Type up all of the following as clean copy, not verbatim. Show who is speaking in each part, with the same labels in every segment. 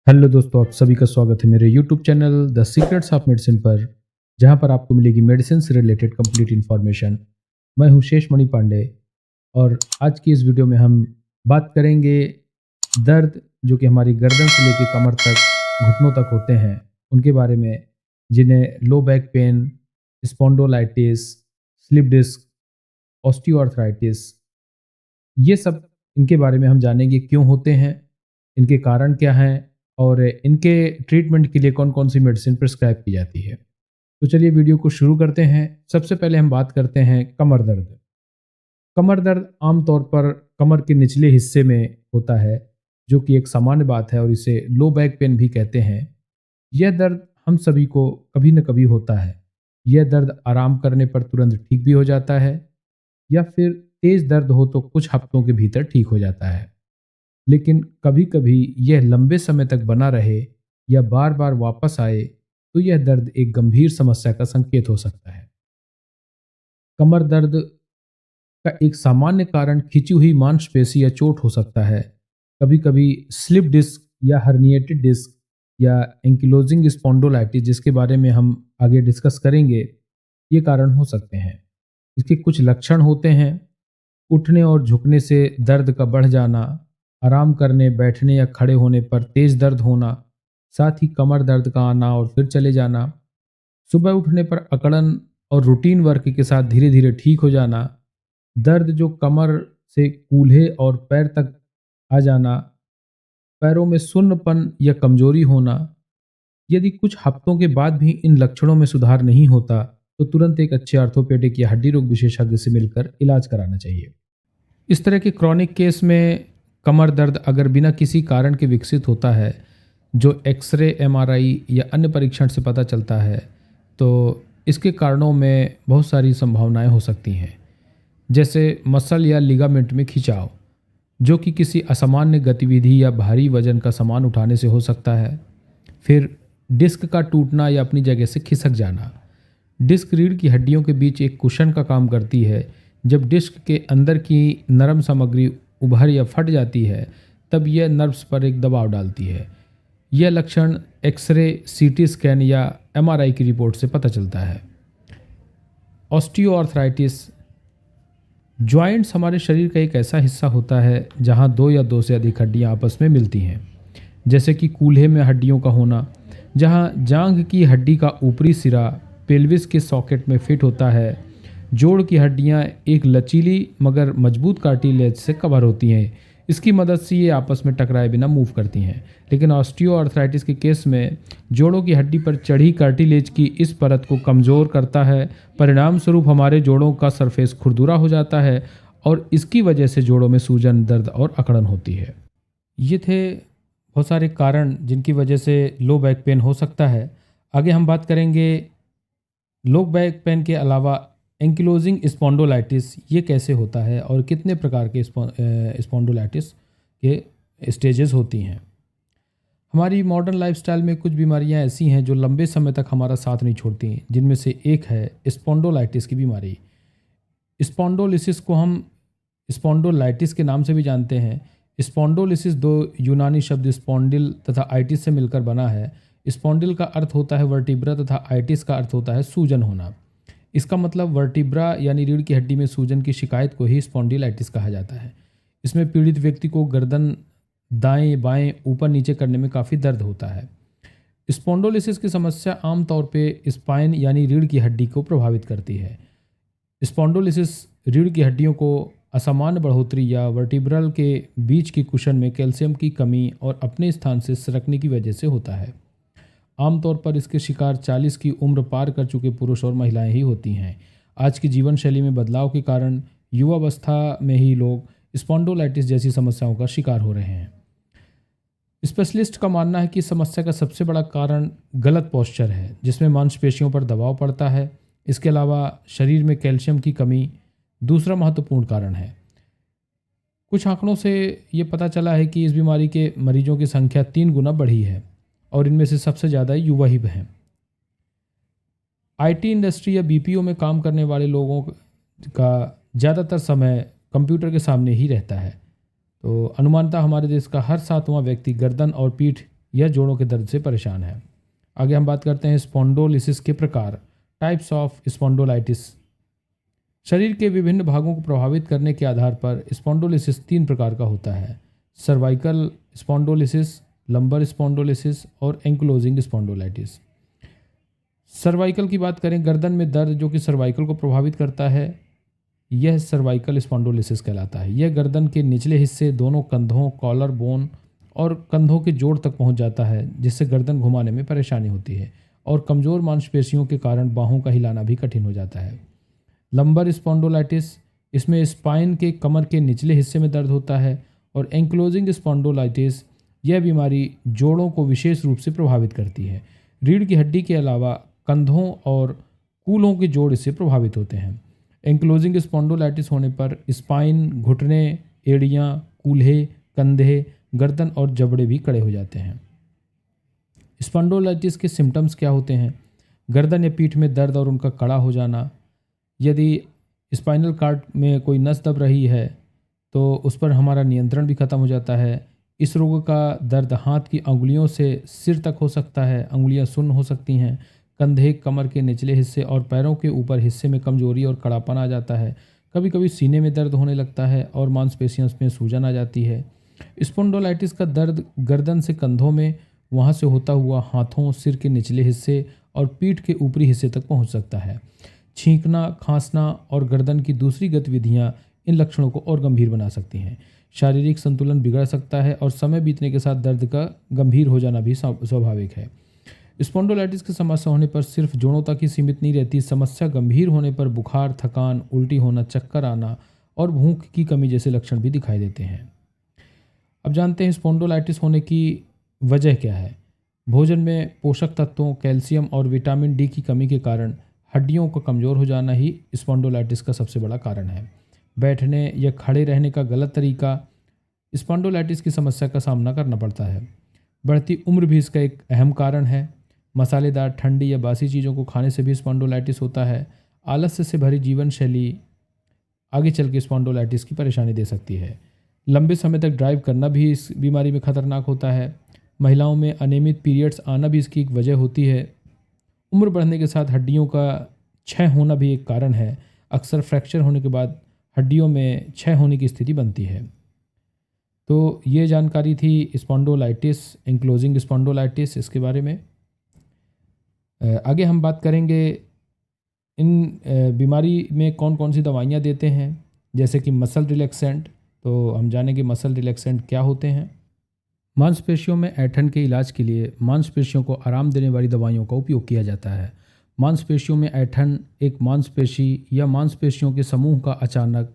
Speaker 1: Hello दोस्तों, आप सभी का स्वागत है मेरे YouTube channel the secrets of medicine पर, जहां पर आपको मिलेगी मेडिसिन से रिलेटेड कंप्लीट इन्फॉर्मेशन। मैं हूं शेष मणि पांडे और आज की इस वीडियो में हम बात करेंगे दर्द जो कि हमारी गर्दन से लेकर कमर तक, घुटनों तक होते हैं, उनके बारे में, जिन्हें low back pain, spondylitis, slip disc, osteoarthritis, ये सब इनके बारे में हम जानेंगे क्यों होते हैं, इनके कारण क्या हैं और इनके ट्रीटमेंट के लिए कौन कौन सी मेडिसिन प्रिस्क्राइब की जाती है। तो चलिए वीडियो को शुरू करते हैं। सबसे पहले हम बात करते हैं कमर दर्द। कमर दर्द आमतौर पर कमर के निचले हिस्से में होता है, जो कि एक सामान्य बात है और इसे लो बैक पेन भी कहते हैं। यह दर्द हम सभी को कभी न कभी होता है। यह दर्द आराम करने पर तुरंत ठीक भी हो जाता है या फिर तेज दर्द हो तो कुछ हफ्तों के भीतर ठीक हो जाता है। लेकिन कभी कभी यह लंबे समय तक बना रहे या बार बार वापस आए तो यह दर्द एक गंभीर समस्या का संकेत हो सकता है। कमर दर्द का एक सामान्य कारण खिंची हुई मांसपेशी या चोट हो सकता है। कभी कभी स्लिप डिस्क या हर्निएटेड डिस्क या एंकिलोजिंग स्पॉन्डोलाइटिस, जिसके बारे में हम आगे डिस्कस करेंगे, ये कारण हो सकते हैं। इसके कुछ लक्षण होते हैं: उठने और झुकने से दर्द का बढ़ जाना, आराम करने, बैठने या खड़े होने पर तेज दर्द होना, साथ ही कमर दर्द का आना और फिर चले जाना, सुबह उठने पर अकड़न और रूटीन वर्क के साथ धीरे धीरे ठीक हो जाना, दर्द जो कमर से कूल्हे और पैर तक आ जाना, पैरों में सुन्नपन या कमजोरी होना। यदि कुछ हफ्तों के बाद भी इन लक्षणों में सुधार नहीं होता तो तुरंत एक अच्छे ऑर्थोपेडिक या हड्डी रोग विशेषज्ञ से मिलकर इलाज कराना चाहिए। इस तरह के क्रॉनिक केस में कमर दर्द अगर बिना किसी कारण के विकसित होता है, जो एक्सरे, एमआरआई या अन्य परीक्षण से पता चलता है, तो इसके कारणों में बहुत सारी संभावनाएं हो सकती हैं। जैसे मसल या लिगामेंट में खिंचाव, जो कि किसी असामान्य गतिविधि या भारी वजन का सामान उठाने से हो सकता है। फिर डिस्क का टूटना या अपनी जगह से खिसक जाना। डिस्क रीढ़ की हड्डियों के बीच एक कुशन का काम करती है। जब डिस्क के अंदर की नरम सामग्री उभर या फट जाती है, तब यह नर्व्स पर एक दबाव डालती है। यह लक्षण एक्सरे, सीटी स्कैन या एमआरआई की रिपोर्ट से पता चलता है। ऑस्टियोआर्थराइटिस, जॉइंट्स हमारे शरीर का एक ऐसा हिस्सा होता है जहां दो या दो से अधिक हड्डियां आपस में मिलती हैं। जैसे कि कूल्हे में हड्डियों का होना, जहां जांघ की हड्डी का ऊपरी सिरा पेल्विस के सॉकेट में फिट होता है। जोड़ की हड्डियां एक लचीली मगर मजबूत कार्टिलेज से कवर होती हैं। इसकी मदद से ये आपस में टकराए बिना मूव करती हैं। लेकिन ऑस्टियोआर्थराइटिस के केस में जोड़ों की हड्डी पर चढ़ी कार्टिलेज की इस परत को कमज़ोर करता है। परिणाम स्वरूप हमारे जोड़ों का सरफेस खुरदुरा हो जाता है और इसकी वजह से जोड़ों में सूजन, दर्द और अकड़न होती है। ये थे बहुत सारे कारण जिनकी वजह से लो बैक पेन हो सकता है। आगे हम बात करेंगे लो बैक पेन के अलावा एंकिलोजिंग स्पॉन्डोलाइटिस, ये कैसे होता है और कितने प्रकार के स्पॉन्डोलाइटिस के स्टेजेस होती हैं। हमारी मॉडर्न लाइफस्टाइल में कुछ बीमारियां ऐसी हैं जो लंबे समय तक हमारा साथ नहीं छोड़ती, जिनमें से एक है स्पॉन्डोलाइटिस की बीमारी। स्पॉन्डोलिसिस को हम स्पॉन्डोलाइटिस के नाम से भी जानते हैं। स्पॉन्डोलिसिस दो यूनानी शब्द स्पॉन्डिल तथा आइटिस से मिलकर बना है। स्पॉन्डिल का अर्थ होता है वर्टिब्रा तथा आइटिस का अर्थ होता है सूजन होना। इसका मतलब वर्टिब्रा यानी रीढ़ की हड्डी में सूजन की शिकायत को ही स्पॉन्डिलाइटिस कहा जाता है। इसमें पीड़ित व्यक्ति को गर्दन दाएं बाएं, ऊपर नीचे करने में काफ़ी दर्द होता है। स्पॉन्डोलिसिस की समस्या आमतौर पे स्पाइन यानी रीढ़ की हड्डी को प्रभावित करती है। स्पॉन्डोलिसिस रीढ़ की हड्डियों को असामान्य बढ़ोतरी या वर्टिब्रल के बीच की कुशन में कैल्शियम की कमी और अपने स्थान से सरकने की वजह से होता है। आमतौर पर इसके शिकार 40 की उम्र पार कर चुके पुरुष और महिलाएं ही होती हैं। आज की जीवन शैली में बदलाव के कारण युवावस्था में ही लोग स्पॉन्डोलाइटिस जैसी समस्याओं का शिकार हो रहे हैं। स्पेशलिस्ट का मानना है कि इस समस्या का सबसे बड़ा कारण गलत पोस्चर है, जिसमें मांसपेशियों पर दबाव पड़ता है। इसके अलावा शरीर में कैल्शियम की कमी दूसरा महत्वपूर्ण कारण है। कुछ आंकड़ों से ये पता चला है कि इस बीमारी के मरीजों की संख्या 3 गुना बढ़ी है और इनमें से सबसे ज़्यादा युवा ही हैं। आईटी इंडस्ट्री या बीपीओ में काम करने वाले लोगों का ज़्यादातर समय कंप्यूटर के सामने ही रहता है। तो अनुमानतः हमारे देश का हर 7वां व्यक्ति गर्दन और पीठ या जोड़ों के दर्द से परेशान है। आगे हम बात करते हैं स्पॉन्डोलिसिस के प्रकार, टाइप्स ऑफ स्पॉन्डोलाइटिस। शरीर के विभिन्न भागों को प्रभावित करने के आधार पर स्पॉन्डोलिसिस 3 प्रकार का होता है: सर्वाइकल स्पॉन्डोलिसिस, लंबर स्पॉन्डोलिसिस और एंक्लोजिंग स्पॉन्डोलाइटिस। सर्वाइकल की बात करें, गर्दन में दर्द जो कि सर्वाइकल को प्रभावित करता है, यह सर्वाइकल स्पॉन्डोलिसिस कहलाता है। यह गर्दन के निचले हिस्से, दोनों कंधों, कॉलर बोन और कंधों के जोड़ तक पहुंच जाता है, जिससे गर्दन घुमाने में परेशानी होती है और कमज़ोर मांसपेशियों के कारण बाहों का हिलाना भी कठिन हो जाता है। लंबर स्पॉन्डोलाइटिस, इसमें स्पाइन के कमर के निचले हिस्से में दर्द होता है। और एंक्लोजिंग स्पॉन्डोलाइटिस, यह बीमारी जोड़ों को विशेष रूप से प्रभावित करती है। रीढ़ की हड्डी के अलावा कंधों और कूल्हों के जोड़ इससे प्रभावित होते हैं। एंक्लोजिंग स्पॉन्डोलाइटिस होने पर स्पाइन, घुटने, एड़ियाँ, कूल्हे, कंधे, गर्दन और जबड़े भी कड़े हो जाते हैं। स्पॉन्डोलाइटिस के सिम्टम्स क्या होते हैं? गर्दन या पीठ में दर्द और उनका कड़ा हो जाना। यदि स्पाइनल कॉर्ड में कोई नस दब रही है तो उस पर हमारा नियंत्रण भी खत्म हो जाता है। इस रोग का दर्द हाथ की अंगुलियों से सिर तक हो सकता है, अंगुलियां सुन्न हो सकती हैं। कंधे, कमर के निचले हिस्से और पैरों के ऊपर हिस्से में कमजोरी और कड़ापन आ जाता है। कभी कभी सीने में दर्द होने लगता है और मांसपेशियों में सूजन आ जाती है। स्पॉन्डोलाइटिस का दर्द गर्दन से कंधों में, वहाँ से होता हुआ हाथों, सिर के निचले हिस्से और पीठ के ऊपरी हिस्से तक पहुँच सकता है। छींकना, खांसना और गर्दन की दूसरी गतिविधियाँ इन लक्षणों को और गंभीर बना सकती हैं। शारीरिक संतुलन बिगड़ सकता है और समय बीतने के साथ दर्द का गंभीर हो जाना भी स्वाभाविक है। स्पॉन्डोलाइटिस की समस्या होने पर सिर्फ जोड़ों तक ही सीमित नहीं रहती। समस्या गंभीर होने पर बुखार, थकान, उल्टी होना, चक्कर आना और भूख की कमी जैसे लक्षण भी दिखाई देते हैं। अब जानते हैं स्पॉन्डोलाइटिस होने की वजह क्या है। भोजन में पोषक तत्वों, कैल्शियम और विटामिन डी की कमी के कारण हड्डियों का कमज़ोर हो जाना ही स्पॉन्डोलाइटिस का सबसे बड़ा कारण है। बैठने या खड़े रहने का गलत तरीका स्पॉन्डोलाइटिस की समस्या का सामना करना पड़ता है। बढ़ती उम्र भी इसका एक अहम कारण है। मसालेदार, ठंडी या बासी चीज़ों को खाने से भी स्पॉन्डोलाइटिस होता है। आलस्य से भरी जीवन शैली आगे चल के स्पॉन्डोलाइटिस की परेशानी दे सकती है। लंबे समय तक ड्राइव करना भी इस बीमारी में खतरनाक होता है। महिलाओं में अनियमित पीरियड्स आना भी इसकी एक वजह होती है। उम्र बढ़ने के साथ हड्डियों का क्षय होना भी एक कारण है। अक्सर फ्रैक्चर होने के बाद हड्डियों में क्षय होने की स्थिति बनती है। तो ये जानकारी थी स्पॉन्डोलाइटिस, एंक्लोजिंग स्पॉन्डोलाइटिस, इसके बारे में। आगे हम बात करेंगे इन बीमारी में कौन कौन सी दवाइयाँ देते हैं, जैसे कि मसल रिलैक्सेंट। तो हम जानेंगे मसल रिलैक्सेंट क्या होते हैं। मांसपेशियों में ऐंठन के इलाज के लिए मांसपेशियों को आराम देने वाली दवाइयों का उपयोग किया जाता है। मांसपेशियों में ऐंठन एक मांसपेशी या मांसपेशियों के समूह का अचानक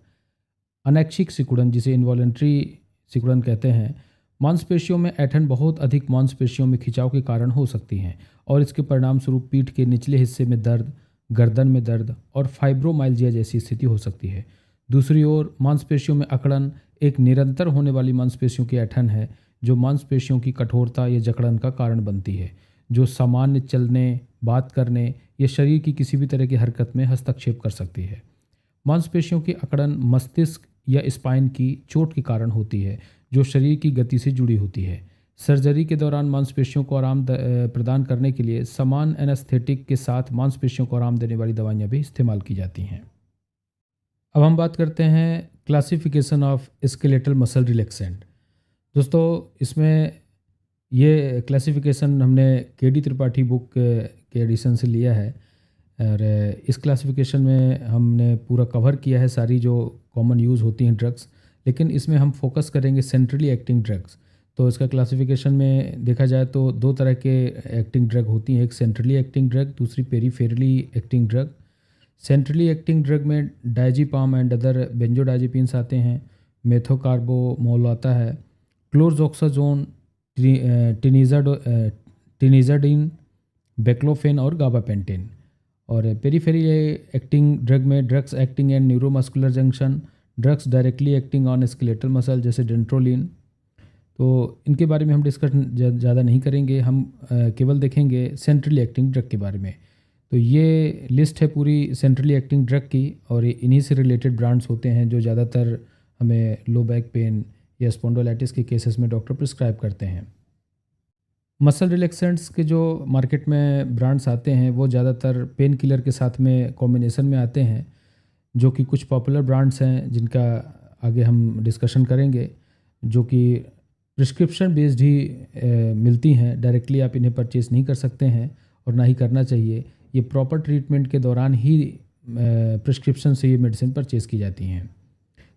Speaker 1: अनैच्छिक सिकुड़न, जिसे इन्वॉलंटरी सिकुड़न कहते हैं। मांसपेशियों में ऐंठन बहुत अधिक मांसपेशियों में खिंचाव के कारण हो सकती हैं और इसके परिणाम स्वरूप पीठ के निचले हिस्से में दर्द, गर्दन में दर्द और फाइब्रोमाइल्जिया जैसी स्थिति हो सकती है। दूसरी ओर मांसपेशियों में अकड़न एक निरंतर होने वाली मांसपेशियों की ऐंठन है जो मांसपेशियों की कठोरता या जकड़न का कारण बनती है, जो सामान्य चलने, बात करने या शरीर की किसी भी तरह की हरकत में हस्तक्षेप कर सकती है। मांसपेशियों की अकड़न मस्तिष्क या स्पाइन की चोट के कारण होती है, जो शरीर की गति से जुड़ी होती है। सर्जरी के दौरान मांसपेशियों को आराम प्रदान करने के लिए समान एनेस्थेटिक के साथ मांसपेशियों को आराम देने वाली दवाइयाँ भी इस्तेमाल की जाती हैं। अब हम बात करते हैं classification of skeletal muscle relaxant. दोस्तों, इसमें ये क्लासिफिकेशन हमने केडी त्रिपाठी बुक के एडिशन से लिया है और इस क्लासिफिकेशन में हमने पूरा कवर किया है सारी जो कॉमन यूज़ होती हैं ड्रग्स, लेकिन इसमें हम फोकस करेंगे सेंट्रली एक्टिंग ड्रग्स। तो इसका क्लासिफिकेशन में देखा जाए तो 2 तरह के एक्टिंग ड्रग होती हैं, एक सेंट्रली एक्टिंग ड्रग, दूसरी पेरीफेरली acting drug. Centrally acting drug में डायजीपाम एंड अदर बेंजोडाइजेपिन्स आते हैं, मेथोकार्बोमोल आता है, क्लोरजोक्साजोन, टिनिजाडिन, बेक्लोफेन और गाबापेंटिन। और पेरीफेरली एक्टिंग ड्रग में drugs acting and neuromuscular junction, drugs directly acting on skeletal muscle जैसे डेंट्रोलिन। तो इनके बारे में हम डिस्कशन ज़्यादा नहीं करेंगे, हम केवल देखेंगे सेंट्रली एक्टिंग ड्रग के बारे में। तो ये लिस्ट है पूरी सेंट्रली एक्टिंग ड्रग की और इन्हीं से रिलेटेड ब्रांड्स होते हैं जो ज़्यादातर हमें लो बैक पेन या स्पॉन्डोलाइटिस के केसेस में डॉक्टर प्रिस्क्राइब करते हैं। मसल रिलैक्सेंट्स के जो मार्केट में ब्रांड्स आते हैं वो ज़्यादातर पेन किलर के साथ में कॉम्बिनेशन में आते हैं, जो कि कुछ पॉपुलर ब्रांड्स हैं जिनका आगे हम डिस्कशन करेंगे, जो कि प्रिस्क्रिप्शन बेस्ड ही मिलती हैं। डायरेक्टली आप इन्हें परचेज़ नहीं कर सकते हैं और ना ही करना चाहिए। ये प्रॉपर ट्रीटमेंट के दौरान ही प्रिस्क्रिप्शन से ये मेडिसिन परचेज़ की जाती हैं।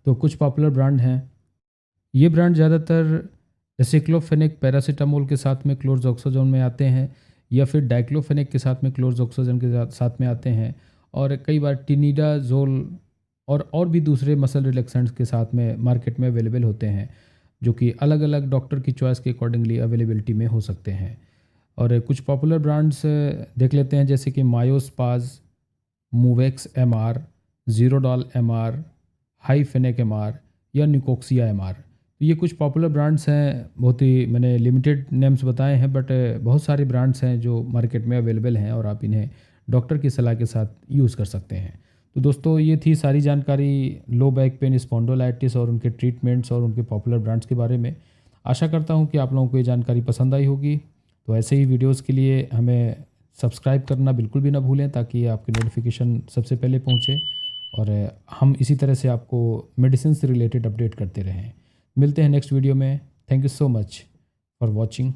Speaker 1: तो कुछ पॉपुलर ब्रांड हैं। ये ब्रांड ज़्यादातर एसिक्लोफेनेक पैरासीटामोल के साथ में क्लोरजोक्सोजोन में आते हैं, या फिर डाइक्लोफेनेक के साथ में क्लोरजोक्सोजोन के साथ में आते हैं, और कई बार टिनिडाजोल और भी दूसरे मसल रिलैक्सेंट्स के साथ में मार्केट में अवेलेबल होते हैं, जो कि अलग अलग डॉक्टर की चॉइस के अकॉर्डिंगली अवेलेबिलिटी में हो सकते हैं। और कुछ पॉपुलर ब्रांड्स देख लेते हैं, जैसे कि मायोस्पाज, मूवेक्स एमआर, जीरोडॉल एमआर, हाईफेनेक एमआर या निकोक्सिया एमआर। तो ये कुछ पॉपुलर ब्रांड्स हैं। बहुत ही मैंने लिमिटेड नेम्स बताए हैं, बट बहुत सारे ब्रांड्स हैं जो मार्केट में अवेलेबल हैं और आप इन्हें डॉक्टर की सलाह के साथ यूज़ कर सकते हैं। तो दोस्तों, ये थी सारी जानकारी लो बैक पेन, स्पॉन्डोलाइटिस और उनके ट्रीटमेंट्स और उनके पॉपुलर ब्रांड्स के बारे में। आशा करता हूँ कि आप लोगों को ये जानकारी पसंद आई होगी। तो ऐसे ही वीडियोज़ के लिए हमें सब्सक्राइब करना बिल्कुल भी ना भूलें, ताकि आपकी नोटिफिकेशन सबसे पहले पहुँचे और हम इसी तरह से आपको मेडिसिन से रिलेटेड अपडेट करते रहें। मिलते हैं नेक्स्ट वीडियो में। Thank you so much for watching.